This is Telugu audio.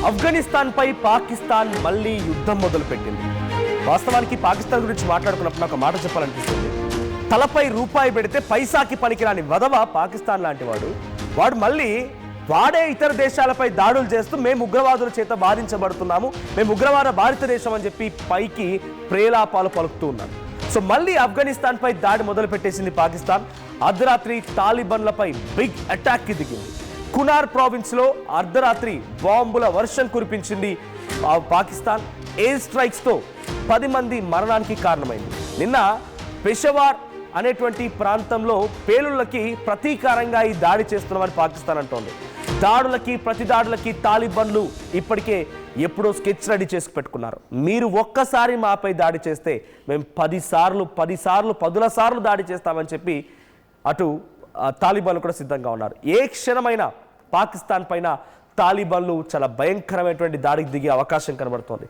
ఆఫ్ఘనిస్తాన్పై పాకిస్తాన్ మళ్ళీ యుద్ధం మొదలుపెట్టింది. వాస్తవానికి పాకిస్తాన్ గురించి మాట్లాడుకున్నప్పుడు ఒక మాట చెప్పాలనిపిస్తుంది. తలపై రూపాయి పెడితే పైసాకి పనికిరాని వదవ పాకిస్తాన్ లాంటి వాడు మళ్ళీ వాడే ఇతర దేశాలపై దాడులు చేస్తూ మేము ఉగ్రవాదుల చేత బాధించబడుతున్నాము, మేము ఉగ్రవాద భారతదేశం అని చెప్పి పైకి ప్రేలాపాలు పలుకుతూ ఉన్నారు. సో మళ్ళీ ఆఫ్ఘనిస్తాన్పై దాడి మొదలు పెట్టేసింది పాకిస్తాన్. అర్ధరాత్రి తాలిబాన్లపై బిగ్ అటాక్కి దిగింది. కునార్ ప్రావిన్స్లో అర్ధరాత్రి బాంబుల వర్షం కురిపించింది పాకిస్తాన్. ఎయిర్ స్ట్రైక్స్తో 10 మంది మరణానికి కారణమైంది. నిన్న పెషవార్ అనేటువంటి ప్రాంతంలో పేలుళ్లకి ప్రతీకారంగా ఈ దాడి చేస్తున్నామని పాకిస్తాన్ అంటోంది. ప్రతిదాడులకి తాలిబాన్లు ఇప్పటికే ఎప్పుడో స్కెచ్ రెడీ చేసి పెట్టుకున్నారు. మీరు ఒక్కసారి మాపై దాడి చేస్తే మేము 10 సార్లు దాడి చేస్తామని చెప్పి అటు తాలిబాన్లు కూడా సిద్ధంగా ఉన్నారు. ఏ క్షణమైనా పాకిస్తాన్ పైన తాలిబాన్లు చాలా భయంకరమైనటువంటి దాడికి దిగే అవకాశం కనబడుతోంది.